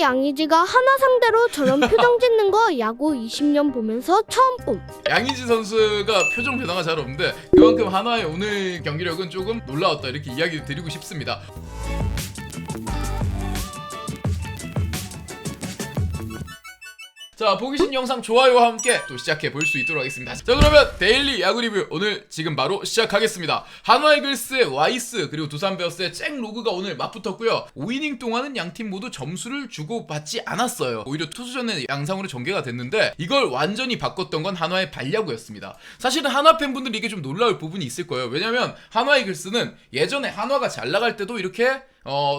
양의지가 하나 상대로 저런 표정 짓는 거 야구 20년 보면서 처음 봄. 양의지 선수가 표정 변화가 잘 없는데 그만큼 한화의 오늘 경기력은 조금 놀라웠다 이렇게 이야기 드리고 싶습니다. 자, 보기 신 영상 좋아요와 함께 또 시작해 볼 수 있도록 하겠습니다. 자, 그러면 데일리 야구 리뷰 오늘 지금 바로 시작하겠습니다. 한화 이글스의 와이스 그리고 두산 베어스의 잭 로그가 오늘 맞붙었고요. 5이닝 동안은 양팀 모두 점수를 주고받지 않았어요. 오히려 투수전의 양상으로 전개가 됐는데 이걸 완전히 바꿨던 건 한화의 발야구였습니다. 사실은 한화 팬분들이 이게 좀 놀라울 부분이 있을 거예요. 왜냐면 한화 이글스는 예전에 한화가 잘 나갈 때도 이렇게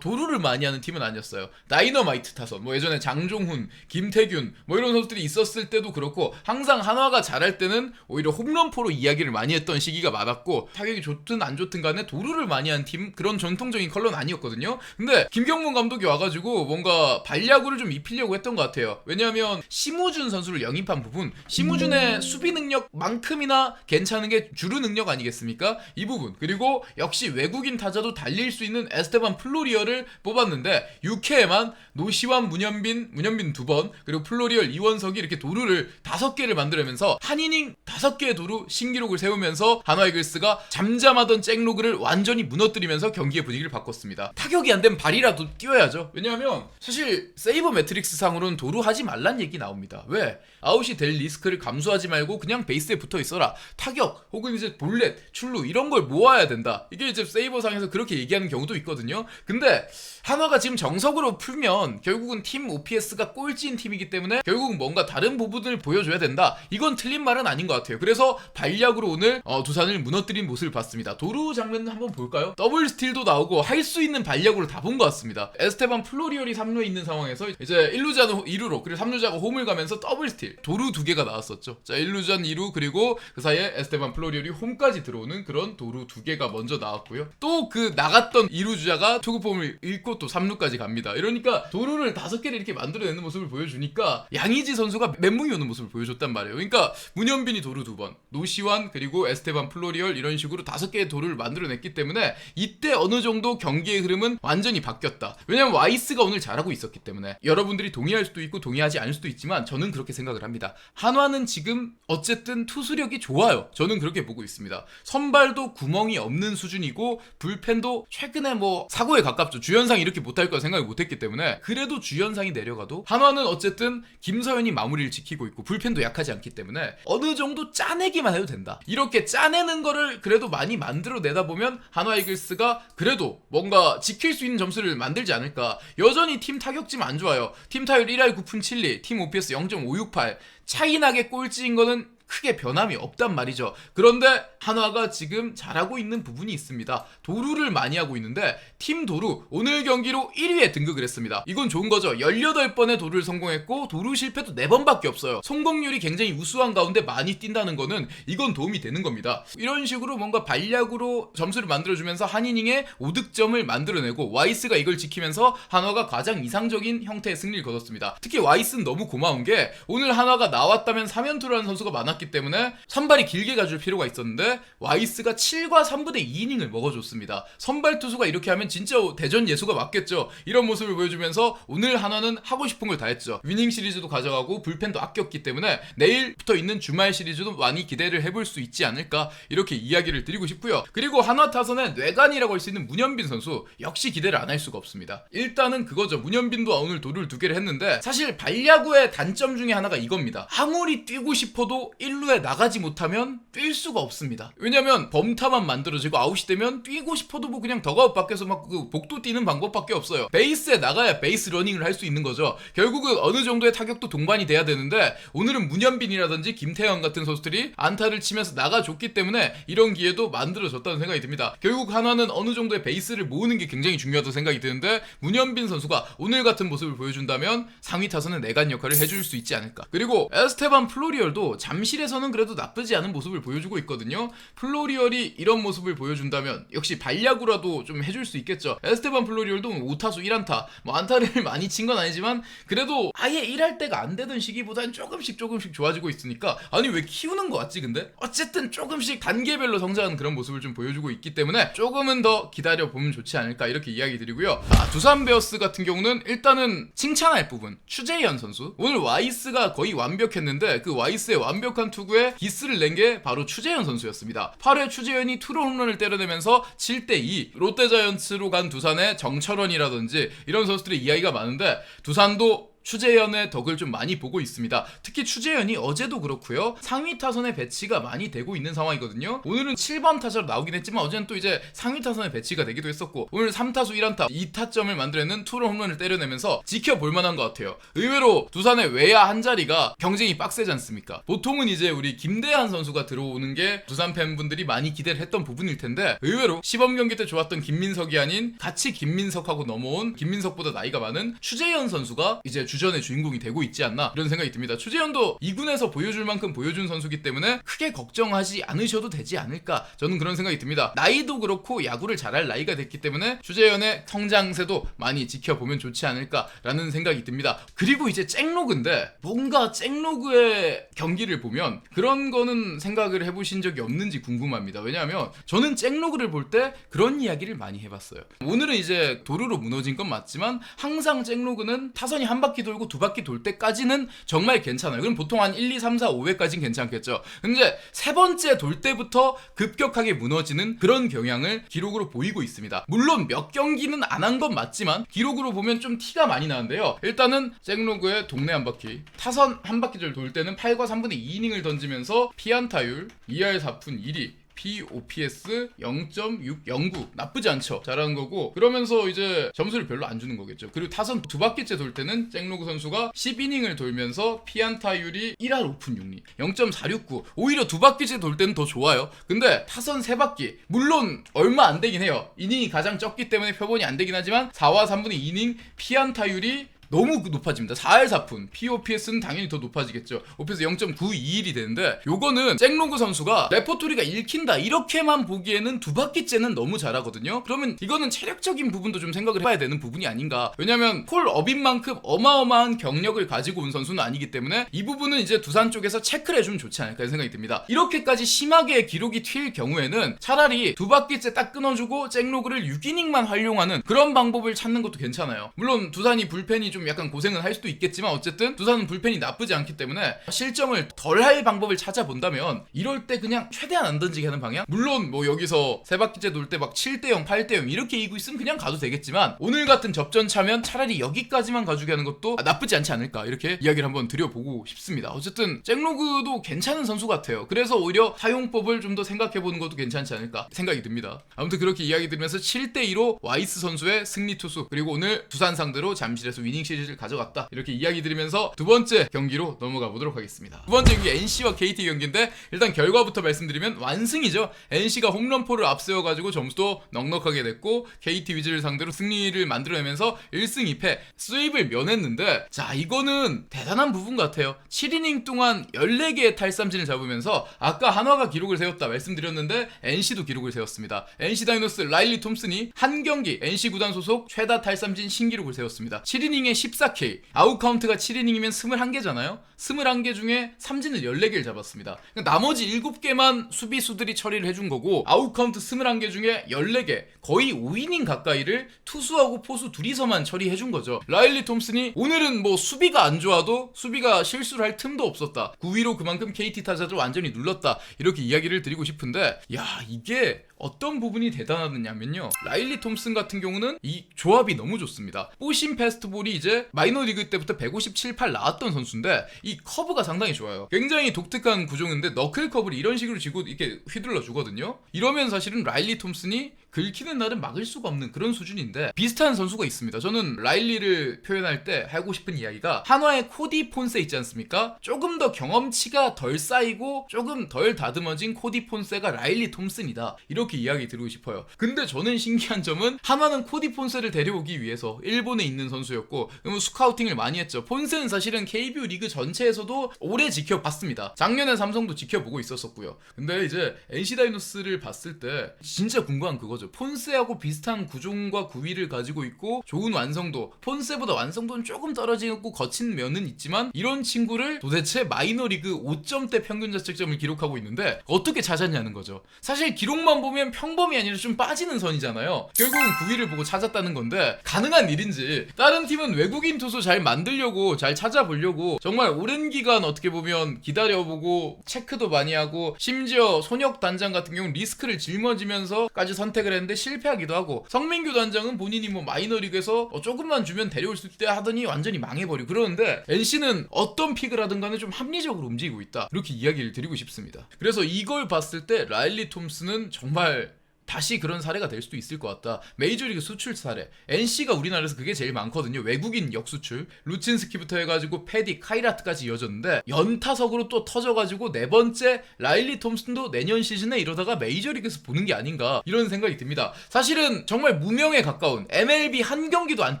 도루를 많이 하는 팀은 아니었어요. 다이너마이트 타선, 뭐 예전에 장종훈, 김태균 뭐 이런 선수들이 있었을 때도 그렇고 항상 한화가 잘할 때는 오히려 홈런포로 이야기를 많이 했던 시기가 많았고 타격이 좋든 안 좋든 간에 도루를 많이 한 팀, 그런 전통적인 컬러는 아니었거든요. 근데 김경문 감독이 와가지고 뭔가 발야구를 좀 입히려고 했던 것 같아요. 왜냐하면 심우준 선수를 영입한 부분, 심우준의 수비 능력만큼이나 괜찮은 게 주루 능력 아니겠습니까? 이 부분, 그리고 역시 외국인 타자도 달릴 수 있는 에스테반 플로리얼을 뽑았는데 6회에만 노시환, 문현빈 2번 그리고 플로리얼, 이원석이 이렇게 도루를 5개를 만들면서 한 이닝 5개의 도루 신기록을 세우면서 한화 이글스가 잠잠하던 잭로그를 완전히 무너뜨리면서 경기의 분위기를 바꿨습니다. 타격이 안 되면 발이라도 뛰어야죠. 왜냐하면 사실 세이버 매트릭스 상으로는 도루하지 말란 얘기 나옵니다. 왜? 아웃이 될 리스크를 감수하지 말고 그냥 베이스에 붙어 있어라. 타격 혹은 이제 볼넷, 출루 이런 걸 모아야 된다. 이게 이제 세이버 상에서 그렇게 얘기하는 경우도 있거든요. 근데 한화가 지금 정석으로 풀면 결국은 팀 OPS가 꼴찌인 팀이기 때문에 결국은 뭔가 다른 부분을 보여줘야 된다. 이건 틀린 말은 아닌 것 같아요. 그래서 발약으로 오늘 두산을 무너뜨린 모습을 봤습니다. 도루 장면 한번 볼까요? 더블 스틸도 나오고 할 수 있는 발약으로 다 본 것 같습니다. 에스테반 플로리얼이 3루에 있는 상황에서 이제 1루자는 2루로 그리고 3루자가 홈을 가면서 더블 스틸 도루 2개가 나왔었죠. 자, 1루전 2루 그리고 그 사이에 에스테반 플로리얼이 홈까지 들어오는 그런 도루 2개가 먼저 나왔고요. 또 그 나갔던 2루 주자가 투구폼을 잃고 또 3루까지 갑니다. 이러니까 도루를 5개를 이렇게 만들어내는 모습을 보여주니까 양의지 선수가 멘붕이 오는 모습을 보여줬단 말이에요. 그러니까 문현빈이 도루 2번, 노시환 그리고 에스테반 플로리얼 이런 식으로 5개의 도루를 만들어냈기 때문에 이때 어느 정도 경기의 흐름은 완전히 바뀌었다. 왜냐면 와이스가 오늘 잘하고 있었기 때문에. 여러분들이 동의할 수도 있고 동의하지 않을 수도 있지만 저는 그렇게 생각을 합니다. 한화는 지금 어쨌든 투수력이 좋아요. 저는 그렇게 보고 있습니다. 선발도 구멍이 없는 수준이고 불펜도 최근에 뭐 사고에 가깝죠. 주연상이 이렇게 못할 거라 생각을 못했기 때문에. 그래도 주연상이 내려가도 한화는 어쨌든 김서현이 마무리를 지키고 있고 불펜도 약하지 않기 때문에 어느 정도 짜내기만 해도 된다. 이렇게 짜내는 거를 그래도 많이 만들어내다 보면 한화 이글스가 그래도 뭔가 지킬 수 있는 점수를 만들지 않을까. 여전히 팀 타격쯤 안 좋아요. 팀 타율 1할 9푼 7리, 팀 OPS 0.568, 차이나게 꼴찌인 거는 크게 변함이 없단 말이죠. 그런데 한화가 지금 잘하고 있는 부분이 있습니다. 도루를 많이 하고 있는데 팀 도루 오늘 경기로 1위에 등극을 했습니다. 이건 좋은 거죠. 18번의 도루를 성공했고 도루 실패도 4번밖에 없어요. 성공률이 굉장히 우수한 가운데 많이 뛴다는 거는 이건 도움이 되는 겁니다. 이런 식으로 뭔가 발약으로 점수를 만들어주면서 한 이닝에 5득점을 만들어내고 와이스가 이걸 지키면서 한화가 가장 이상적인 형태의 승리를 거뒀습니다. 특히 와이스는 너무 고마운 게 오늘 한화가 나왔다면 3연투라는 선수가 많았기 때문에 선발이 길게 가줄 필요가 있었는데 와이스가 7과 3분의 2이닝을 먹어줬습니다. 선발 투수가 이렇게 하면 진짜 대전 예수가 맞겠죠. 이런 모습을 보여주면서 오늘 한화는 하고 싶은 걸 다 했죠. 위닝 시리즈도 가져가고 불펜도 아꼈기 때문에 내일부터 있는 주말 시리즈도 많이 기대를 해볼 수 있지 않을까 이렇게 이야기를 드리고 싶고요. 그리고 한화 타선의 뇌관이라고 할 수 있는 문현빈 선수 역시 기대를 안 할 수가 없습니다. 일단은 그거죠. 문현빈도 오늘 도루를 2개를 했는데 사실 발야구의 단점 중에 하나가 이겁니다. 아무리 뛰고 싶어도 1루에 나가지 못하면 뛸 수가 없습니다. 왜냐면 범타만 만들어지고 아웃이 되면 뛰고 싶어도 뭐 그냥 더가웃 밖에서 막 그 복도 뛰는 방법밖에 없어요. 베이스에 나가야 베이스 러닝을 할 수 있는 거죠. 결국은 어느 정도의 타격도 동반이 돼야 되는데 오늘은 문현빈이라든지 김태형 같은 선수들이 안타를 치면서 나가줬기 때문에 이런 기회도 만들어졌다는 생각이 듭니다. 결국 한화는 어느 정도의 베이스를 모으는 게 굉장히 중요하다고 생각이 드는데 문현빈 선수가 오늘 같은 모습을 보여준다면 상위 타선의 내간 역할을 해줄 수 있지 않을까. 그리고 에스테반 플로리얼도 잠시 잠실에서는 그래도 나쁘지 않은 모습을 보여주고 있거든요. 플로리얼이 이런 모습을 보여준다면 역시 발야구라도 좀 해줄 수 있겠죠. 에스테반 플로리얼도 5타수 1안타, 뭐 안타를 많이 친 건 아니지만 그래도 아예 1할 때가 안 되던 시기보단 조금씩 좋아지고 있으니까 아니 왜 키우는 거 같지 근데? 어쨌든 조금씩 단계별로 성장하는 그런 모습을 좀 보여주고 있기 때문에 조금은 더 기다려보면 좋지 않을까 이렇게 이야기 드리고요. 두산 베어스 같은 경우는 일단은 칭찬할 부분, 추재현 선수. 오늘 와이스가 거의 완벽했는데 그 와이스의 완벽한 투구에 기스를 낸 게 바로 추재현 선수였습니다. 8회 추재현이 투런 홈런을 때려내면서 7대2 롯데자이언츠로 간 두산의 정철원이라든지 이런 선수들의 이야기가 많은데 두산도 추재현의 덕을 좀 많이 보고 있습니다. 특히 추재현이 어제도 그렇고요. 상위 타선에 배치가 많이 되고 있는 상황이거든요. 오늘은 7번 타자로 나오긴 했지만 어제는 또 이제 상위 타선에 배치가 되기도 했었고 오늘 3타수 1안타 2타점을 만들어내는 투런 홈런을 때려내면서 지켜볼 만한 것 같아요. 의외로 두산의 외야 한 자리가 경쟁이 빡세지 않습니까? 보통은 이제 우리 김대한 선수가 들어오는 게 두산 팬분들이 많이 기대를 했던 부분일 텐데 의외로 시범 경기 때 좋았던 김민석이 아닌 같이 김민석하고 넘어온 김민석보다 나이가 많은 추재현 선수가 이제 주전의 주인공이 되고 있지 않나 이런 생각이 듭니다. 추재현도 2군에서 보여줄 만큼 보여준 선수기 때문에 크게 걱정하지 않으셔도 되지 않을까 저는 그런 생각이 듭니다. 나이도 그렇고 야구를 잘할 나이가 됐기 때문에 추재현의 성장세도 많이 지켜보면 좋지 않을까라는 생각이 듭니다. 그리고 이제 잭로그인데 뭔가 잭로그의 경기를 보면 그런 거는 생각을 해보신 적이 없는지 궁금합니다. 왜냐하면 저는 잭로그를 볼 때 그런 이야기를 많이 해봤어요. 오늘은 이제 도루로 무너진 건 맞지만 항상 잭로그는 타선이 한 바퀴 돌고 두 바퀴 돌 때까지는 정말 괜찮아요. 그럼 보통 한 1, 2, 3, 4, 5회까지는 괜찮겠죠. 근데 세 번째 돌 때부터 급격하게 무너지는 그런 경향을 기록으로 보이고 있습니다. 물론 몇 경기는 안 한 건 맞지만 기록으로 보면 좀 티가 많이 나는데요. 일단은 잭로그의 동네 한 바퀴 타선 한 바퀴를 돌 때는 8과 3분의 2이닝을 던지면서 피안타율 2할 4푼 1위 POPS 0.609 나쁘지 않죠. 잘하는 거고 그러면서 이제 점수를 별로 안 주는 거겠죠. 그리고 타선 두 바퀴째 돌 때는 잭로그 선수가 10이닝을 돌면서 피안타율이 1할 5푼 6리 0.469 오히려 두 바퀴째 돌 때는 더 좋아요. 근데 타선 세 바퀴 물론 얼마 안 되긴 해요. 이닝이 가장 적기 때문에 표본이 안 되긴 하지만 4와 3분의 2이닝 피안타율이 너무 높아집니다. 4할 4푼 POPS는 당연히 더 높아지겠죠. OPS 0.921이 되는데 요거는 잭로그 선수가 레퍼토리가 읽힌다 이렇게만 보기에는 두 바퀴째는 너무 잘하거든요. 그러면 이거는 체력적인 부분도 좀 생각을 해봐야 되는 부분이 아닌가. 왜냐면 콜업인 만큼 어마어마한 경력을 가지고 온 선수는 아니기 때문에 이 부분은 이제 두산 쪽에서 체크를 해주면 좋지 않을까 생각이 듭니다. 이렇게까지 심하게 기록이 튈 경우에는 차라리 두 바퀴째 딱 끊어주고 잭로그를 6이닝만 활용하는 그런 방법을 찾는 것도 괜찮아요. 물론 두산이 불펜이 좀 약간 고생은 할 수도 있겠지만 어쨌든 두산은 불펜이 나쁘지 않기 때문에 실점을 덜 할 방법을 찾아본다면 이럴 때 그냥 최대한 안 던지게 하는 방향? 물론 뭐 여기서 세 바퀴째 돌 때 막 7대0 8대0 이렇게 이기고 있으면 그냥 가도 되겠지만 오늘 같은 접전 차면 차라리 여기까지만 가주게 하는 것도 나쁘지 않지 않을까 이렇게 이야기를 한번 드려보고 싶습니다. 어쨌든 잭로그도 괜찮은 선수 같아요. 그래서 오히려 사용법을 좀 더 생각해보는 것도 괜찮지 않을까 생각이 듭니다. 아무튼 그렇게 이야기 들으면서 7대2로 와이스 선수의 승리 투수 그리고 오늘 두산 상대로 잠실에서 위닝 시리즈를 가져갔다 이렇게 이야기 드리면서 두 번째 경기로 넘어가 보도록 하겠습니다. 두 번째 경기 NC와 KT 경기인데 일단 결과부터 말씀드리면 완승이죠. NC가 홈런포를 앞세워가지고 점수도 넉넉하게 냈고 KT 위즈를 상대로 승리를 만들어내면서 1승 2패 수입을 면했는데 자 이거는 대단한 부분 같아요. 7이닝 동안 14개의 탈삼진을 잡으면서 아까 한화가 기록을 세웠다 말씀드렸는데 NC도 기록을 세웠습니다. NC 다이노스 라일리 톰슨이 한 경기 NC 구단 소속 최다 탈삼진 신기록을 세웠습니다. 7이닝에 14K 아웃카운트가 7이닝이면 21개잖아요. 21개 중에 삼진을 14개를 잡았습니다. 그러니까 나머지 7개만 수비수들이 처리를 해준 거고 아웃카운트 21개 중에 14개 거의 5이닝 가까이를 투수하고 포수 둘이서만 처리해준 거죠. 라일리 톰슨이 오늘은 뭐 수비가 안 좋아도 수비가 실수를 할 틈도 없었다. 9위로 그만큼 KT 타자들 완전히 눌렀다. 이렇게 이야기를 드리고 싶은데 야 이게 어떤 부분이 대단하냐면요. 라일리 톰슨 같은 경우는 이 조합이 너무 좋습니다. 뽀심 패스트볼이 이제 마이너리그 때부터 157, 8 나왔던 선수인데 이 커브가 상당히 좋아요. 굉장히 독특한 구종인데 너클 커브를 이런 식으로 쥐고 이렇게 휘둘러 주거든요. 이러면 사실은 라일리 톰슨이 긁히는 날은 막을 수가 없는 그런 수준인데 비슷한 선수가 있습니다. 저는 라일리를 표현할 때 하고 싶은 이야기가 한화의 코디 폰세 있지 않습니까? 조금 더 경험치가 덜 쌓이고 조금 덜 다듬어진 코디 폰세가 라일리 톰슨이다. 이렇게 이야기 드리고 싶어요. 근데 저는 신기한 점은 한화는 코디 폰세를 데려오기 위해서 일본에 있는 선수였고 스카우팅을 많이 했죠. 폰세는 사실은 KBO 리그 전체에서도 오래 지켜봤습니다. 작년에 삼성도 지켜보고 있었었고요. 근데 이제 NC 다이노스를 봤을 때 진짜 궁금한 그거죠. 폰세하고 비슷한 구종과 구위를 가지고 있고 좋은 완성도, 폰세보다 완성도는 조금 떨어지고 거친 면은 있지만 이런 친구를 도대체 마이너리그 5점대 평균 자책점을 기록하고 있는데 어떻게 찾았냐는 거죠. 사실 기록만 보면 평범이 아니라 좀 빠지는 선이잖아요. 결국은 구위를 보고 찾았다는 건데 가능한 일인지 다른 팀은 외국인 투수 잘 만들려고 잘 찾아보려고 정말 오랜 기간 어떻게 보면 기다려보고 체크도 많이 하고 심지어 손혁 단장 같은 경우는 리스크를 짊어지면서까지 선택을 했는데 실패하기도 하고 성민규 단장은 본인이 뭐 마이너리그에서 조금만 주면 데려올 수 있다 하더니 완전히 망해버리고 그러는데 NC는 어떤 픽을 하든 간에 좀 합리적으로 움직이고 있다. 이렇게 이야기를 드리고 싶습니다. 그래서 이걸 봤을 때 라일리 톰슨은 정말 다시 그런 사례가 될 수도 있을 것 같다. 메이저리그 수출 사례. NC가 우리나라에서 그게 제일 많거든요. 외국인 역수출. 루친스키부터 해가지고 패디, 카이라트까지 이어졌는데 연타석으로 또 터져가지고 네 번째 라일리 톰슨도 내년 시즌에 이러다가 메이저리그에서 보는 게 아닌가 이런 생각이 듭니다. 사실은 정말 무명에 가까운 MLB 한 경기도 안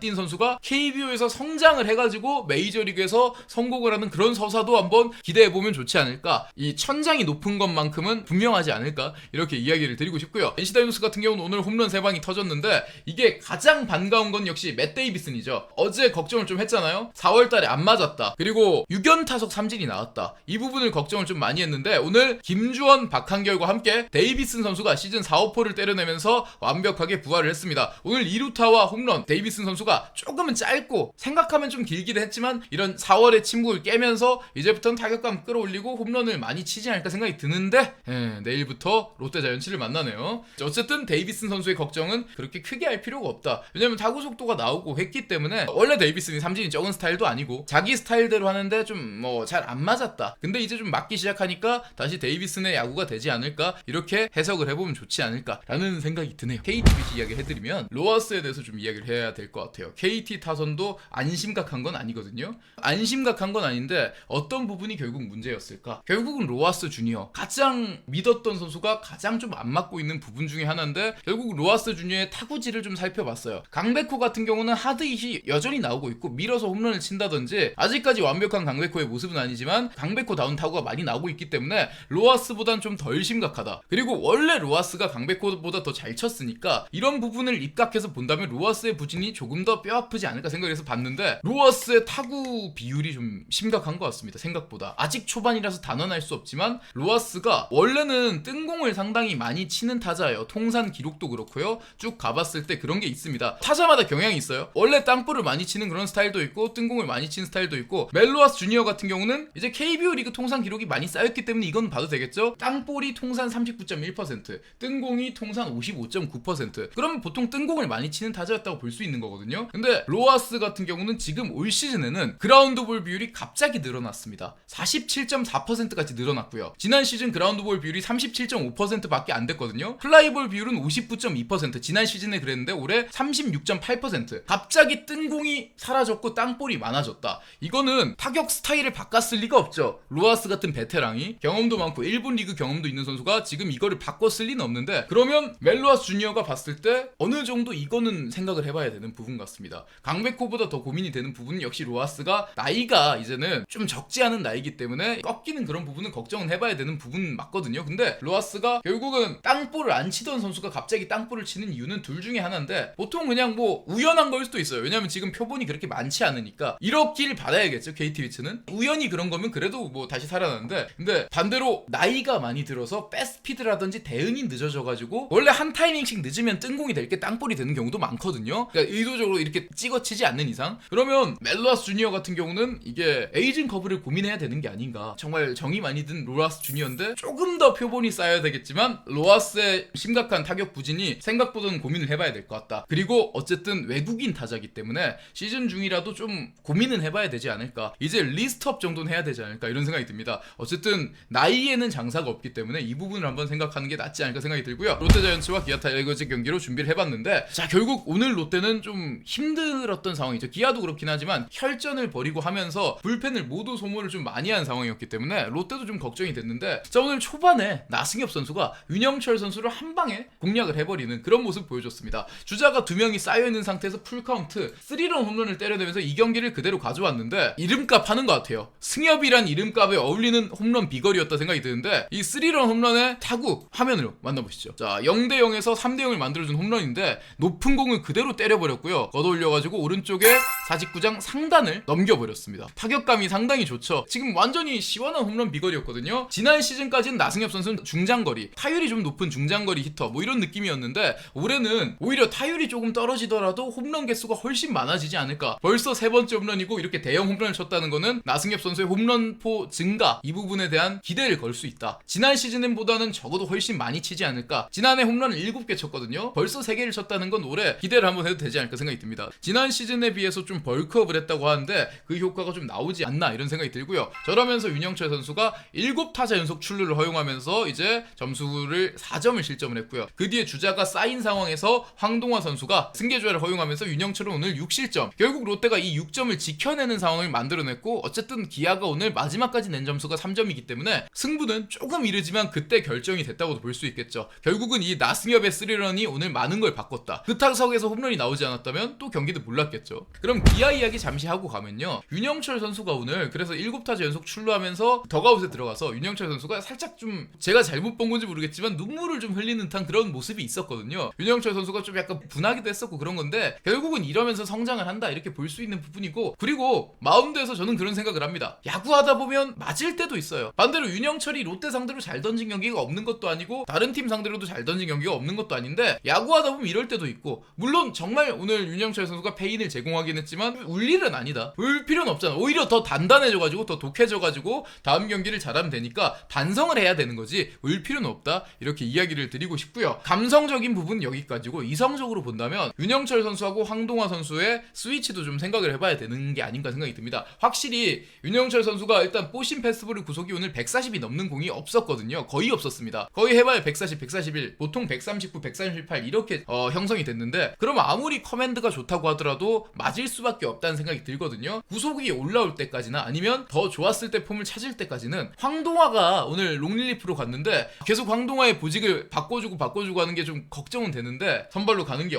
뛴 선수가 KBO에서 성장을 해가지고 메이저리그에서 성공을 하는 그런 서사도 한번 기대해보면 좋지 않을까. 이 천장이 높은 것만큼은 분명하지 않을까 이렇게 이야기를 드리고 싶고요. NC 다이노스 같은 경우는 오늘 홈런 3방이 터졌는데 이게 가장 반가운 건 역시 맷 데이비슨이죠. 어제 걱정을 좀 했잖아요. 4월달에 안 맞았다. 그리고 6연타석 3진이 나왔다. 이 부분을 걱정을 좀 많이 했는데 오늘 김주원, 박한결과 함께 데이비슨 선수가 시즌 4, 5포를 때려내면서 완벽하게 부활을 했습니다. 오늘 2루타와 홈런 데이비슨 선수가 조금은 짧고 생각하면 좀 길기도 했지만 이런 4월의 침묵을 깨면서 이제부터는 타격감 끌어올리고 홈런을 많이 치지 않을까 생각이 드는데 내일부터 롯데 자이언츠를 만나네요. 어쨌든 데이비슨 선수의 걱정은 그렇게 크게 할 필요가 없다. 왜냐면 타구 속도가 나오고 했기 때문에 원래 데이비슨이 삼진이 적은 스타일도 아니고 자기 스타일대로 하는데 좀 뭐 잘 안 맞았다. 근데 이제 좀 맞기 시작하니까 다시 데이비슨의 야구가 되지 않을까 이렇게 해석을 해보면 좋지 않을까라는 생각이 드네요. KTBC 이야기 해드리면 로하스에 대해서 좀 이야기를 해야 될 것 같아요. KT 타선도 안 심각한 건 아니거든요. 안 심각한 건 아닌데 어떤 부분이 결국 문제였을까? 결국은 로하스 주니어 가장 믿었던 선수가 가장 좀 안 맞고 있는 부분 중에 하나인데 결국 로하스 주니어의 타구질을 좀 살펴봤어요. 강백호 같은 경우는 하드잇이 여전히 나오고 있고 밀어서 홈런을 친다든지 아직까지 완벽한 강백호의 모습은 아니지만 강백호다운 타구가 많이 나오고 있기 때문에 로하스보단 좀 덜 심각하다. 그리고 원래 로하스가 강백호보다 더 잘 쳤으니까 이런 부분을 입각해서 본다면 로하스의 부진이 조금 더 뼈아프지 않을까 생각해서 봤는데 로하스의 타구 비율이 좀 심각한 것 같습니다. 생각보다 아직 초반이라서 단언할 수 없지만 로하스가 원래는 뜬공을 상당히 많이 치는 타자예요. 통산 기록도 그렇고요. 쭉 가봤을 때 그런 게 있습니다. 타자마다 경향이 있어요. 원래 땅볼을 많이 치는 그런 스타일도 있고 뜬공을 많이 치는 스타일도 있고 멜로하스 주니어 같은 경우는 이제 KBO 리그 통산 기록이 많이 쌓였기 때문에 이건 봐도 되겠죠. 땅볼이 통산 39.1%, 뜬공이 통산 55.9%. 그러면 보통 뜬공을 많이 치는 타자였다고 볼 수 있는 거거든요. 근데 로하스 같은 경우는 지금 올 시즌에는 그라운드볼 비율이 갑자기 늘어났습니다. 47.4%까지 늘어났고요. 지난 시즌 그라운드볼 비율이 37.5%밖에 안 됐거든요. 플라이볼 비율은 59.2%, 지난 시즌에 그랬는데 올해 36.8%. 갑자기 뜬공이 사라졌고 땅볼이 많아졌다. 이거는 타격 스타일을 바꿨을 리가 없죠. 로하스 같은 베테랑이 경험도 많고 1군 리그 경험도 있는 선수가 지금 이거를 바꿨을 리는 없는데 그러면 멜로하스 주니어가 봤을 때 어느 정도 이거는 생각을 해봐야 되는 부분 같습니다. 강백호보다 더 고민이 되는 부분은 역시 로하스가 나이가 이제는 좀 적지 않은 나이기 때문에 꺾이는 그런 부분은 걱정은 해봐야 되는 부분 맞거든요. 근데 로하스가 결국은 땅볼을 안 치던 선수가 갑자기 땅볼을 치는 이유는 둘 중에 하나인데 보통 그냥 뭐 우연한 걸 수도 있어요. 왜냐면 지금 표본이 그렇게 많지 않으니까 이렇길 받아야겠죠. KT위츠는 우연히 그런 거면 그래도 뭐 다시 살아나는데 근데 반대로 나이가 많이 들어서 백스피드라든지 대응이 늦어져가지고 원래 한 타이밍씩 늦으면 뜬공이 될 게 땅볼이 되는 경우도 많거든요. 그러니까 의도적으로 이렇게 찍어치지 않는 이상 그러면 멜로하스 주니어 같은 경우는 이게 에이징 커브를 고민해야 되는 게 아닌가. 정말 정이 많이 든 로하스 주니어인데 조금 더 표본이 쌓여야 되겠지만 로하스의 심각한 타격 부진이 생각보다는 고민을 해봐야 될 것 같다. 그리고 어쨌든 외국인 타자기 때문에 시즌 중이라도 좀 고민은 해봐야 되지 않을까. 이제 리스트업 정도는 해야 되지 않을까 이런 생각이 듭니다. 어쨌든 나이에는 장사가 없기 때문에 이 부분을 한번 생각하는 게 낫지 않을까 생각이 들고요. 롯데자이언츠와 기아 타이거즈 경기로 준비를 해봤는데 자 결국 오늘 롯데는 좀 힘들었던 상황이죠. 기아도 그렇긴 하지만 혈전을 벌이고 하면서 불펜을 모두 소모를 좀 많이 한 상황이었기 때문에 롯데도 좀 걱정이 됐는데 자 오늘 초반에 나승엽 선수가 윤영철 선수를 한 방에 공략을 해버리는 그런 모습 보여줬습니다. 주자가 2명이 쌓여있는 상태에서 풀카운트 3런 홈런을 때려내면서 이 경기를 그대로 가져왔는데 이름값 하는 것 같아요. 승엽이란 이름값에 어울리는 홈런 비거리였다 생각이 드는데 이 3런 홈런의 타구 화면으로 만나보시죠. 자 0대0에서 3대0을 만들어준 홈런인데 높은 공을 그대로 때려버렸고요. 걷어올려가지고 오른쪽에 사직구장 상단을 넘겨버렸습니다. 타격감이 상당히 좋죠. 지금 완전히 시원한 홈런 비거리였거든요. 지난 시즌까지는 나승엽 선수는 중장거리 타율이 좀 높은 중장거리 히터 뭐 이런 느낌이었는데 올해는 오히려 타율이 조금 떨어지더라도 홈런 개수가 훨씬 많아지지 않을까. 벌써 3번째 홈런이고 이렇게 대형 홈런을 쳤다는 거는 나승엽 선수의 홈런포 증가 이 부분에 대한 기대를 걸 수 있다. 지난 시즌보다는 적어도 훨씬 많이 치지 않을까. 지난해 홈런을 7개 쳤거든요. 벌써 3개를 쳤다는 건 올해 기대를 한번 해도 되지 않을까 생각이 듭니다. 지난 시즌에 비해서 좀 벌크업을 했다고 하는데 그 효과가 좀 나오지 않나 이런 생각이 들고요. 저러면서 윤영철 선수가 7타자 연속 출루를 허용하면서 이제 점수를 4점을 실점을 했고요. 그 뒤에 주자가 쌓인 상황에서 황동화 선수가 승계주자를 허용하면서 윤영철은 오늘 6실점. 결국 롯데가 이 6점을 지켜내는 상황을 만들어냈고 어쨌든 기아가 오늘 마지막까지 낸 점수가 3점이기 때문에 승부는 조금 이르지만 그때 결정이 됐다고도 볼 수 있겠죠. 결국은 이 나승엽의 3런이 오늘 많은 걸 바꿨다. 그 타석에서 홈런이 나오지 않았다면 또 경기도 몰랐겠죠. 그럼 기아 이야기 잠시 하고 가면요. 윤영철 선수가 오늘 그래서 7타자 연속 출루하면서 덕아웃에 들어가서 윤영철 선수가 살짝 좀 제가 잘못 본 건지 모르겠지만 눈물을 좀 흘리는 듯한 그런 모습이 있었거든요. 윤영철 선수가 좀 약간 분하기도 했었고 그런 건데 결국은 이러면서 성장을 한다 이렇게 볼 수 있는 부분이고 그리고 마운드에서 저는 그런 생각을 합니다. 야구하다 보면 맞을 때도 있어요. 반대로 윤영철이 롯데 상대로 잘 던진 경기가 없는 것도 아니고 다른 팀 상대로도 잘 던진 경기가 없는 것도 아닌데 야구하다 보면 이럴 때도 있고 물론 정말 오늘 윤영철 선수가 페인을 제공하긴 했지만 울 일은 아니다. 울 필요는 없잖아. 오히려 더 단단해져가지고 더 독해져가지고 다음 경기를 잘하면 되니까 반성을 해야 되는 거지 울 필요는 없다 이렇게 이야기를 드리고 싶고요. 감성적인 부분은 여기까지고 이성적으로 본다면 윤영철 선수하고 황동화 선수의 스위치도 좀 생각을 해봐야 되는 게 아닌가 생각이 듭니다. 확실히 윤영철 선수가 일단 뽀신 패스트볼 구속이 오늘 140이 넘는 공이 없었거든요. 거의 없었습니다. 거의 해봐야 140, 141 보통 139, 138 이렇게 형성이 됐는데 그러면 아무리 커맨드가 좋다고 하더라도 맞을 수밖에 없다는 생각이 들거든요. 구속이 올라올 때까지나 아니면 더 좋았을 때 폼을 찾을 때까지는 황동화가 오늘 롱릴리프로 갔는데 계속 황동화의 보직을 바꿔주고 하는 게 좀 걱정은 되는데 선발로 가는 게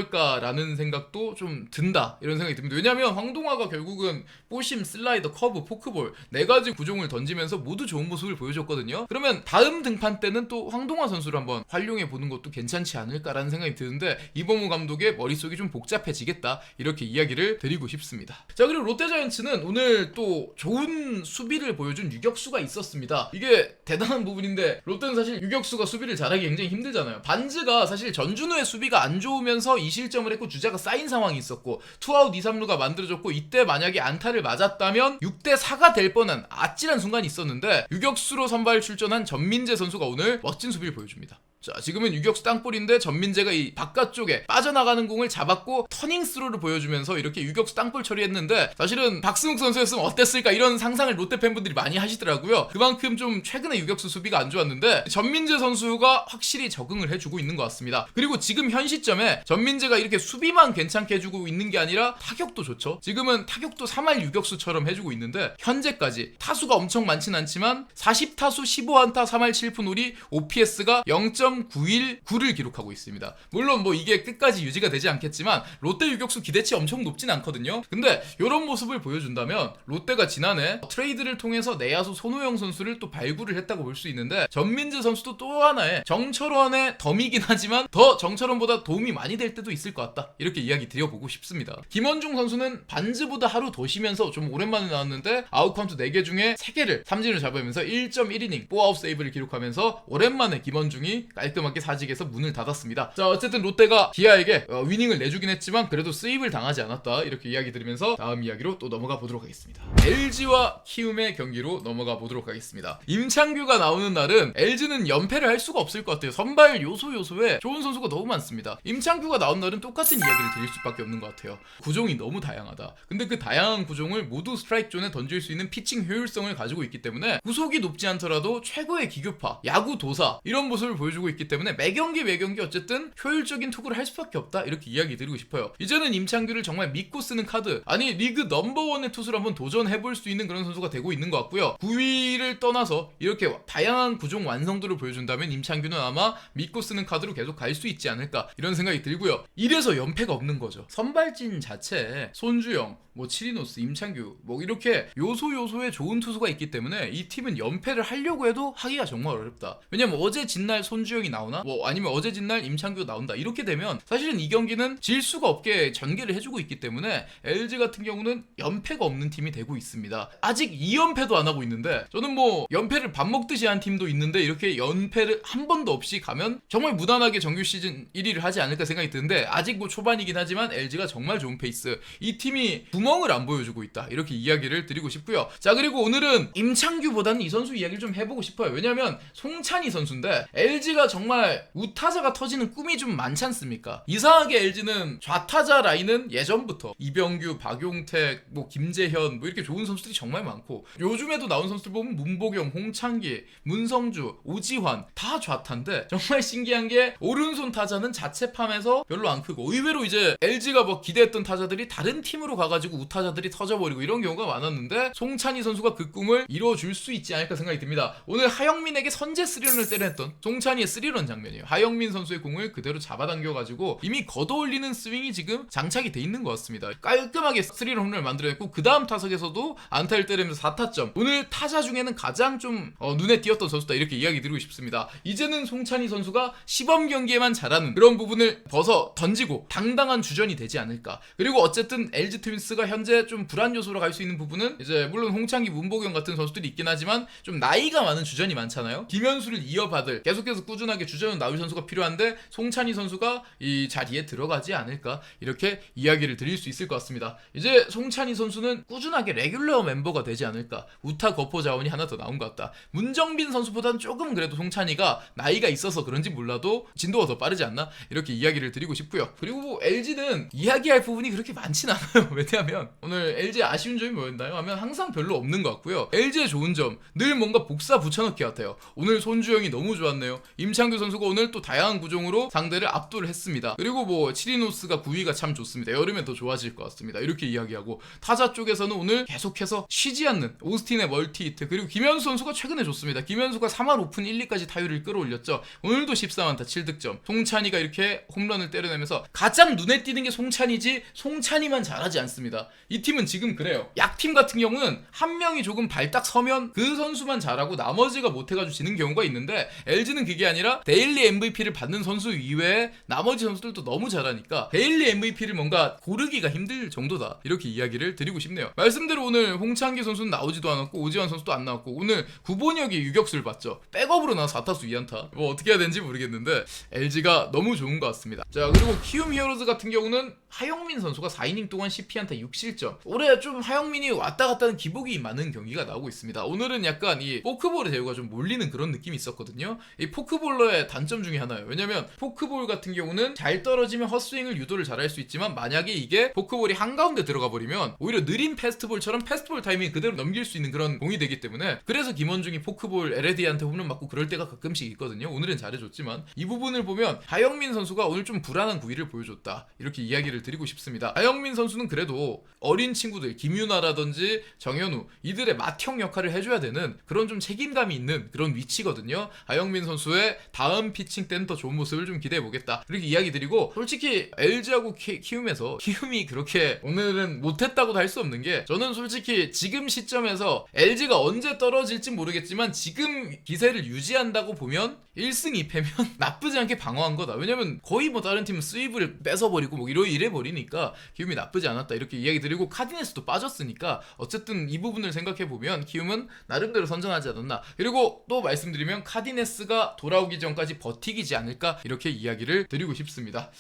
어떨까라는 생각도 좀 든다 이런 생각이 듭니다. 왜냐하면 황동화가 결국은 뽀심, 슬라이더, 커브, 포크볼 4가지 구종을 던지면서 모두 좋은 모습을 보여줬거든요. 그러면 다음 등판 때는 또 황동화 선수를 한번 활용해 보는 것도 괜찮지 않을까라는 생각이 드는데 이범호 감독의 머릿속이 좀 복잡해지겠다 이렇게 이야기를 드리고 싶습니다. 자 그리고 롯데자이언츠는 오늘 또 좋은 수비를 보여준 유격수가 있었습니다. 이게 대단한 부분인데 롯데는 사실 유격수가 수비를 잘하기 굉장히 힘들잖아요. 반즈가 사실 전준우의 수비가 안 좋으면서 2실점을 했고 주자가 쌓인 상황이 있었고 투아웃 2-3루가 만들어졌고 이때 만약에 안타를 맞았다면 6대4가 될 뻔한 아찔한 순간이 있었는데 유격수로 선발 출전한 전민재 선수가 오늘 멋진 수비를 보여줍니다. 자 지금은 유격수 땅볼인데 전민재가 이 바깥쪽에 빠져나가는 공을 잡았고 터닝스로를 보여주면서 이렇게 유격수 땅볼 처리했는데 사실은 박승욱 선수였으면 어땠을까 이런 상상을 롯데 팬분들이 많이 하시더라고요. 그만큼 좀 최근에 유격수 수비가 안 좋았는데 전민재 선수가 확실히 적응을 해주고 있는 것 같습니다. 그리고 지금 현 시점에 전민재가 이렇게 수비만 괜찮게 해주고 있는 게 아니라 타격도 좋죠. 지금은 타격도 3할 유격수처럼 해주고 있는데 현재까지 타수가 엄청 많진 않지만 40타수 15안타 3할 7푼 5리 OPS가 0.919를 기록하고 있습니다. 물론 뭐 이게 끝까지 유지가 되지 않겠지만 롯데 유격수 기대치 엄청 높진 않거든요. 근데 이런 모습을 보여준다면 롯데가 지난해 트레이드를 통해서 내야수 손호영 선수를 또 발굴을 했다고 볼 수 있는데 전민재 선수도 또 하나의 정철원의 덤이긴 하지만 더 정철원보다 도움이 많이 될 때도 있을 것 같다 이렇게 이야기 드려보고 싶습니다. 김원중 선수는 반즈보다 하루 더 쉬면서 좀 오랜만에 나왔는데 아웃카운트 4개 중에 3개를 삼진을 잡으면서 1.1이닝 4아웃 세이브를 기록하면서 오랜만에 김원중이 깔끔하게 사직에서 문을 닫았습니다. 자, 어쨌든 롯데가 기아에게 위닝을 내주긴 했지만 그래도 스윕을 당하지 않았다, 이렇게 이야기 드리면서 다음 이야기로 또 넘어가 보도록 하겠습니다. LG와 키움의 경기로 넘어가 보도록 하겠습니다. 임창규가 나오는 날은 LG는 연패를 할 수가 없을 것 같아요. 선발 요소에 좋은 선수가 너무 많습니다. 임창규가 나온 날은 똑같은 이야기를 드릴 수밖에 없는 것 같아요. 구종이 너무 다양하다. 근데 그 다양한 구종을 모두 스트라이크 존에 던질 수 있는 피칭 효율성을 가지고 있기 때문에 구속이 높지 않더라도 최고의 기교파, 야구 도사 이런 모습을 보여주고 있기 때문에 매경기 어쨌든 효율적인 투구를 할 수밖에 없다, 이렇게 이야기 드리고 싶어요. 이제는 임창규를 정말 믿고 쓰는 카드, 아니 리그 넘버원의 투수를 한번 도전해볼 수 있는 그런 선수가 되고 있는 것 같고요. 9위를 떠나서 이렇게 다양한 구종 완성도를 보여준다면 임창규는 아마 믿고 쓰는 카드로 계속 갈 수 있지 않을까, 이런 생각이 들고요. 이래서 연패가 없는 거죠. 선발진 자체에 손주영, 치리노스, 임창규 이렇게 요소에 좋은 투수가 있기 때문에 이 팀은 연패를 하려고 해도 하기가 정말 어렵다. 왜냐면 어제 진날 손주영이 나오나? 아니면 어제 진날 임창규가 나온다, 이렇게 되면 사실은 이 경기는 질 수가 없게 전개를 해주고 있기 때문에 LG 같은 경우는 연패가 없는 팀이 되고 있습니다. 아직 2연패도 안 하고 있는데, 저는 연패를 밥 먹듯이 한 팀도 있는데 이렇게 연패를 한 번도 없이 가면 정말 무난하게 정규 시즌 1위를 하지 않을까 생각이 드는데, 아직 초반이긴 하지만 LG가 정말 좋은 페이스, 이 팀이 구멍을 안 보여주고 있다, 이렇게 이야기를 드리고 싶고요. 자, 그리고 오늘은 임창규보다는 이 선수 이야기를 좀 해보고 싶어요. 왜냐면 송찬희 선수인데 LG가 정말 우타자가 터지는 꿈이 좀 많지 않습니까? 이상하게 LG는 좌타자 라인은 예전부터 이병규, 박용택, 김재현 이렇게 좋은 선수들이 정말 많고, 요즘에도 나온 선수들 보면 문보경, 홍창기, 문성주, 오지환 다 좌타인데, 정말 신기한 게 오른손 타자는 자체팜에서 별로 안 크고, 의외로 이제 LG가 기대했던 타자들이 다른 팀으로 가가지고 우타자들이 터져버리고 이런 경우가 많았는데, 송찬희 선수가 그 꿈을 이뤄줄 수 있지 않을까 생각이 듭니다. 오늘 하영민에게 선제 3런을 때려냈던 송찬희의 3런 장면이에요. 하영민 선수의 공을 그대로 잡아당겨가지고 이미 걷어올리는 스윙이 지금 장착이 돼 있는 것 같습니다. 깔끔하게 3런 홈런을 만들어냈고, 그 다음 타석에서도 안타를 때리면서 4타점. 오늘 타자 중에는 가장 좀 눈에 띄었던 선수다, 이렇게 이야기 드리고 싶습니다. 이제는 송찬희 선수가 시범 경기에만 잘하는 그런 부분을 벗어 던지고 당당한 주전이 되지 않을까. 그리고 어쨌든 LG 트윈스가 현재 좀 불안 요소로 갈 수 있는 부분은, 이제 물론 홍창기, 문보경 같은 선수들이 있긴 하지만 좀 나이가 많은 주전이 많잖아요. 김현수를 이어받을, 계속해서 꾸준하게 주전으로 나올 선수가 필요한데 송찬희 선수가 이 자리에 들어가지 않을까, 이렇게 이야기를 드릴 수 있을 것 같습니다. 이제 송찬희 선수는 꾸준하게 레귤러 멤버가 되지 않을까. 우타 거포 자원이 하나 더 나온 것 같다. 문정빈 선수보다는 조금 그래도 송찬희가 나이가 있어서 그런지 몰라도 진도가 더 빠르지 않나, 이렇게 이야기를 드리고 싶고요. 그리고 LG는 이야기할 부분이 그렇게 많진 않아요. 왜냐하면 오늘 LG의 아쉬운 점이 뭐였나요 하면 항상 별로 없는 것 같고요. LG의 좋은 점, 늘 뭔가 복사 붙여넣기 같아요. 오늘 손주영이 너무 좋았네요. 임창규 선수가 오늘 또 다양한 구종으로 상대를 압도를 했습니다. 그리고 치리노스가 9위가 참 좋습니다. 여름에 더 좋아질 것 같습니다, 이렇게 이야기하고, 타자 쪽에서는 오늘 계속해서 쉬지 않는 오스틴의 멀티 히트, 그리고 김현수 선수가 최근에 좋습니다. 김현수가 3할 오픈 1, 2까지 타율을 끌어올렸죠. 오늘도 14안타 7득점. 송찬희가 이렇게 홈런을 때려내면서 가장 눈에 띄는 게 송찬희지, 송찬희만 잘하지 않습니다. 이 팀은 지금 그래요. 약팀 같은 경우는 한 명이 조금 발딱 서면 그 선수만 잘하고 나머지가 못해가지고 지는 경우가 있는데, LG는 그게 아니라 데일리 MVP를 받는 선수 이외에 나머지 선수들도 너무 잘하니까 데일리 MVP를 뭔가 고르기가 힘들 정도다, 이렇게 이야기를 드리고 싶네요. 말씀대로 오늘 홍창기 선수는 나오지도 않았고 오지환 선수도 안 나왔고, 오늘 구본혁이 유격수를 봤죠. 백업으로 나와서 4타수 2안타. 어떻게 해야 되는지 모르겠는데 LG가 너무 좋은 것 같습니다. 자, 그리고 키움 히어로즈 같은 경우는 하영민 선수가 4이닝 동안 10피안타 6실점. 올해 좀 하영민이 왔다 갔다 하는 기복이 많은 경기가 나오고 있습니다. 오늘은 약간 이 포크볼의 대우가 좀 몰리는 그런 느낌이 있었거든요. 이 포크볼러의 단점 중에 하나예요. 왜냐면 포크볼 같은 경우는 잘 떨어지면 헛스윙을 유도를 잘할 수 있지만, 만약에 이게 포크볼이 한가운데 들어가 버리면 오히려 느린 패스트볼처럼 패스트볼 타이밍 그대로 넘길 수 있는 그런 공이 되기 때문에, 그래서 김원중이 포크볼 LAD한테 홈런 맞고 그럴 때가 가끔씩 있거든요. 오늘은 잘해줬지만 이 부분을 보면 하영민 선수가 오늘 좀 불안한 구위를 보여줬다, 이렇게 이야기를 드리고 싶습니다. 하영민 선수는 그래도 어린 친구들 김윤아라든지 정현우 이들의 맏형 역할을 해줘야 되는 그런 좀 책임감이 있는 그런 위치거든요. 하영민 선수의 다음 피칭 때는 더 좋은 모습을 좀 기대해보겠다, 이렇게 이야기 드리고, 솔직히 LG하고 키움에서 키움이 그렇게 오늘은 못했다고도 할 수 없는 게, 저는 솔직히 지금 시점에서 LG가 언제 떨어질지 모르겠지만 지금 기세를 유지한다고 보면 1승 2패면 나쁘지 않게 방어한 거다. 왜냐면 거의 다른 팀은 스윕을 뺏어버리고 이래 피해버리니까 키움이 나쁘지 않았다 이렇게 이야기 드리고, 카디네스도 빠졌으니까 어쨌든 이 부분을 생각해보면 키움은 나름대로 선전하지 않았나. 그리고 또 말씀드리면 카디네스가 돌아오기 전까지 버티기지 않을까 이렇게 이야기를 드리고 싶습니다.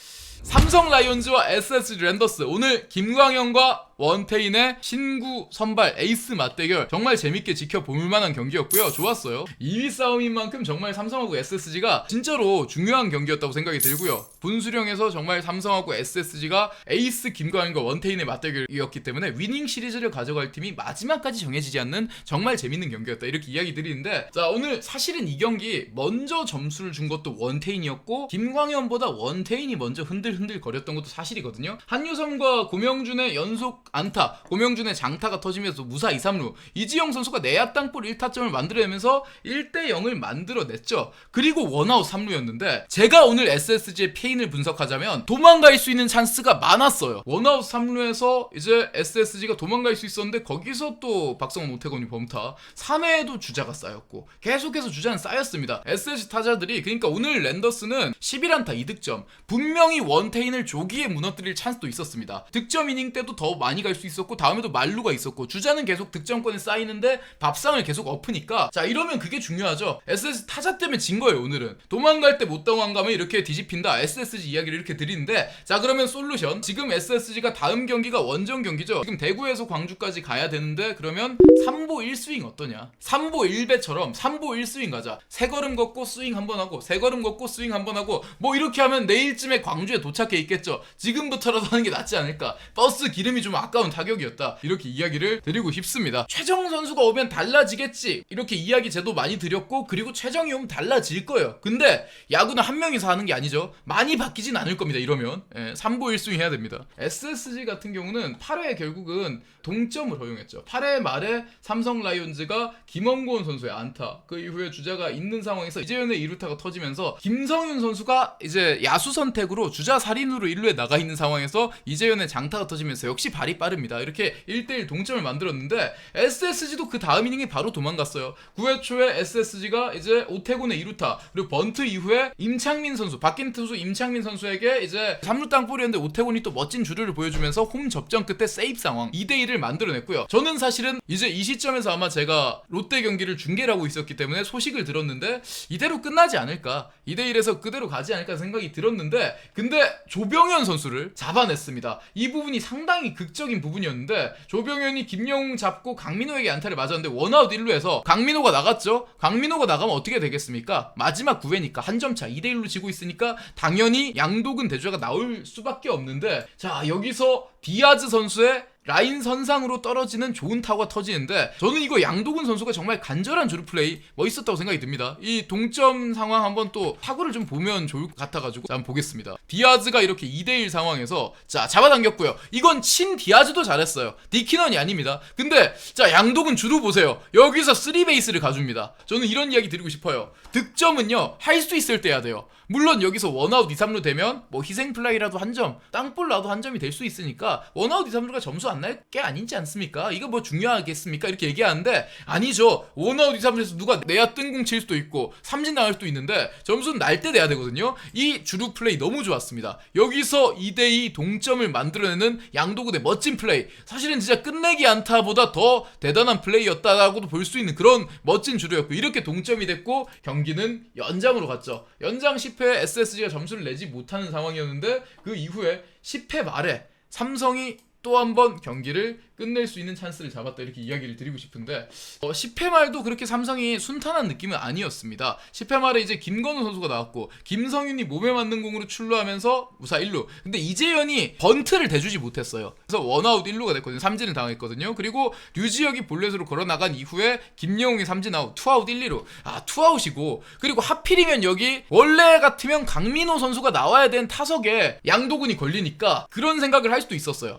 삼성 라이온즈와 SSG 랜더스, 오늘 김광현과 원태인의 신구 선발 에이스 맞대결 정말 재밌게 지켜볼 만한 경기였고요. 좋았어요. 2위 싸움인 만큼 정말 삼성하고 SSG가 진짜로 중요한 경기였다고 생각이 들고요. 분수령에서 정말 삼성하고 SSG가 에이스 김광현과 원태인의 맞대결이었기 때문에 위닝 시리즈를 가져갈 팀이 마지막까지 정해지지 않는 정말 재밌는 경기였다 이렇게 이야기 드리는데, 자 오늘 사실은 이 경기 먼저 점수를 준 것도 원태인이었고 김광현보다 원태인이 먼저 흔들흔들 거렸던 것도 사실이거든요. 한유섬과 고명준의 연속 안타, 고명준의 장타가 터지면서 무사 2, 3루, 이지영 선수가 내야 땅볼 1타점을 만들어내면서 1대0을 만들어냈죠. 그리고 원아웃 3루였는데 제가 오늘 SSG의 페인을 분석하자면 도망갈 수 있는 찬스가 많았어요. 원아웃 3루에서 이제 SSG가 도망갈 수 있었는데 거기서 또 박성훈, 오태곤이 범타, 3회에도 주자가 쌓였고 계속해서 주자는 쌓였습니다. SSG 타자들이, 그러니까 오늘 랜더스는 11안타 2득점, 분명히 원태인을 조기에 무너뜨릴 찬스도 있었습니다. 득점 이닝 때도 더 많이 갈 수 있었고 다음에도 말루가 있었고 주자는 계속 득점권에 쌓이는데 밥상을 계속 엎으니까, 자 이러면 그게 중요하죠. SSG 타자 때문에 진 거예요. 오늘은 도망갈 때 못 도망가면 이렇게 뒤집힌다, SSG 이야기를 이렇게 드리는데, 자 그러면 솔루션, 지금 SSG가 다음 경기가 원정 경기죠. 지금 대구에서 광주까지 가야 되는데 그러면 3보 1스윙 어떠냐, 3보 1배처럼 3보 1스윙 가자. 3걸음 걷고 스윙 한번 하고 3걸음 걷고 스윙 한번 하고 뭐 이렇게 하면 내일쯤에 광주에 도착해 있겠죠. 지금부터라도 하는 게 낫지 않을까. 버스 기름이 좀 아까운 타격이었다 이렇게 이야기를 드리고 싶습니다. 최정 선수가 오면 달라지겠지 이렇게 이야기 제도 많이 드렸고, 그리고 최정이 오면 달라질 거예요. 근데 야구는 한 명이서 하는 게 아니죠. 많이 바뀌진 않을 겁니다. 이러면 3보 1스윙 해야 됩니다. SSG 같은 경우는 8회 결국은 동점을 허용했죠. 8회 말에 삼성 라이온즈가 김원곤 선수의 안타, 그 이후에 주자가 있는 상황에서 이재현의 2루타가 터지면서 김성윤 선수가 이제 야수 선택으로 주자 살인으로 1루에 나가 있는 상황에서 이재현의 장타가 터지면서 역시 발이 빠릅니다. 이렇게 1대1 동점을 만들었는데 SSG도 그 다음 이닝이 바로 도망갔어요. 9회 초에 SSG가 이제 오태곤의 2루타 그리고 번트 이후에 임창민 선수, 바뀐 투수 임창민 선수에게 이제 3루 땅볼이었는데 오태곤이 또 멋진 주루를 보여주면서 홈 접전 끝에 세이브 상황 2대1을 만들어냈고요. 저는 사실은 이제 이 시점에서 아마 제가 롯데 경기를 중계를 하고 있었기 때문에 소식을 들었는데 이대로 끝나지 않을까, 2대1에서 그대로 가지 않을까 생각이 들었는데, 근데 조병현 선수를 잡아냈습니다. 이 부분이 상당히 극적인 부분이었는데, 조병현이 김영웅 잡고 강민호에게 안타를 맞았는데 원아웃 1루에서 강민호가 나갔죠. 강민호가 나가면 어떻게 되겠습니까? 마지막 9회니까 한 점 차 2대1로 지고 있으니까 당연히 양도근 대주자가 나올 수밖에 없는데, 자 여기서 디아즈 선수의 라인 선상으로 떨어지는 좋은 타구가 터지는데, 저는 이거 양도근 선수가 정말 간절한 주루 플레이 멋있었다고 생각이 듭니다. 이 동점 상황 한번 또 타구를 좀 보면 좋을 것 같아가지고 한번 보겠습니다. 디아즈가 이렇게 2대1 상황에서 자 잡아당겼고요. 이건 친 디아즈도 잘했어요. 디키넌이 아닙니다. 근데 자 양도근 주루 보세요. 여기서 3베이스를 가줍니다. 저는 이런 이야기 드리고 싶어요. 득점은요 할 수 있을 때 해야 돼요. 물론 여기서 원아웃 2, 3루 되면 뭐 희생플라이라도 한 점, 땅볼 나도 한 점이 될 수 있으니까 원아웃 2, 3루가 점수 안 날 게 아니지 않습니까? 이거 뭐 중요하겠습니까? 이렇게 얘기하는데 아니죠. 원아웃 2, 3루에서 누가 내야 뜬공 칠 수도 있고 삼진 나갈 수도 있는데 점수는 날 때 내야 되거든요. 이 주루 플레이 너무 좋았습니다. 여기서 2대2 동점을 만들어내는 양도근의 멋진 플레이, 사실은 진짜 끝내기 안타보다 더 대단한 플레이였다라고도 볼 수 있는 그런 멋진 주루였고, 이렇게 동점이 됐고 경기는 연장으로 갔죠. 연장 10회 SSG가 점수를 내지 못하는 상황이었는데 그 이후에 10회 말에 삼성이 또 한 번 경기를 끝낼 수 있는 찬스를 잡았다 이렇게 이야기를 드리고 싶은데, 10회 말도 그렇게 삼성이 순탄한 느낌은 아니었습니다. 10회 말에 이제 김건우 선수가 나왔고 김성윤이 몸에 맞는 공으로 출루하면서 무사 1루, 근데 이재현이 번트를 대주지 못했어요. 그래서 원아웃 1루가 됐거든요. 삼진을 당했거든요. 그리고 류지혁이 볼넷으로 걸어나간 이후에 김영웅이 삼진 아웃, 투아웃 1, 2루, 투아웃이고, 그리고 하필이면 여기 원래 같으면 강민호 선수가 나와야 되는 타석에 양도근이 걸리니까 그런 생각을 할 수도 있었어요.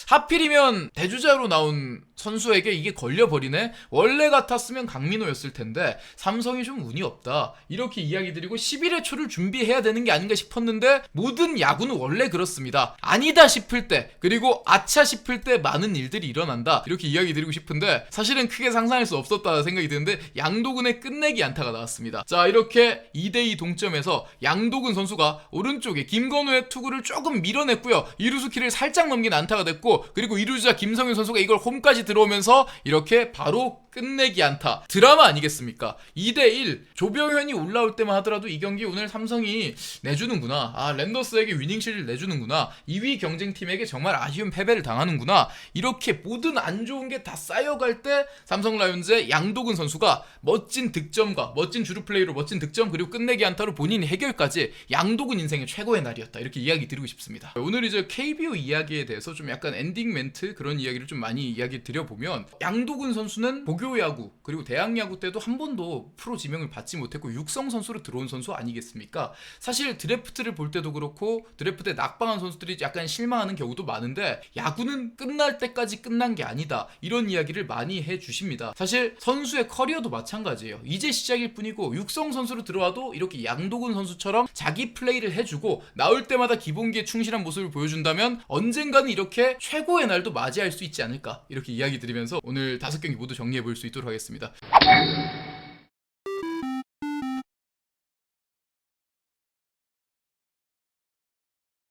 하필이면 대주자로 나온 선수에게 이게 걸려버리네. 원래 같았으면 강민호였을 텐데 삼성이 좀 운이 없다. 이렇게 이야기 드리고 11회 초를 준비해야 되는 게 아닌가 싶었는데 모든 야구는 원래 그렇습니다. 아니다 싶을 때 그리고 아차 싶을 때 많은 일들이 일어난다. 이렇게 이야기 드리고 싶은데 사실은 크게 상상할 수 없었다 생각이 드는데 양도근의 끝내기 안타가 나왔습니다. 자, 이렇게 2대2 동점에서 양도근 선수가 오른쪽에 김건우의 투구를 조금 밀어냈고요. 이루수 키를 살짝 넘긴 안타가 됐고 그리고 이루주자 김성윤 선수가 이걸 홈까지 들어오면서 이렇게 바로 끝내기 안타. 드라마 아니겠습니까? 2대1 조병현이 올라올 때만 하더라도 이 경기 오늘 삼성이 내주는구나. 아, 랜더스에게 위닝실을 내주는구나. 2위 경쟁팀에게 정말 아쉬운 패배를 당하는구나. 이렇게 모든 안 좋은 게 다 쌓여갈 때 삼성 라이온즈의 양도근 선수가 멋진 득점과 멋진 주루 플레이로 멋진 득점 그리고 끝내기 안타로 본인이 해결까지 양도근 인생의 최고의 날이었다. 이렇게 이야기 드리고 싶습니다. 오늘 이제 KBO 이야기에 대해서 좀 약간 엔딩 멘트 그런 이야기를 좀 많이 이야기 드려보면 양도근 선수는 고교야구 그리고 대학야구 때도 한 번도 프로 지명을 받지 못했고 육성 선수로 들어온 선수 아니겠습니까? 사실 드래프트를 볼 때도 그렇고 드래프트에 낙방한 선수들이 약간 실망하는 경우도 많은데 야구는 끝날 때까지 끝난 게 아니다. 이런 이야기를 많이 해주십니다. 사실 선수의 커리어도 마찬가지예요. 이제 시작일 뿐이고 육성 선수로 들어와도 이렇게 양도근 선수처럼 자기 플레이를 해주고 나올 때마다 기본기에 충실한 모습을 보여준다면 언젠가는 이렇게 최고의 날도 맞이할 수 있지 않을까 이렇게 이야기 드리면서 오늘 5경기 모두 정리해 볼 수 있도록 하겠습니다.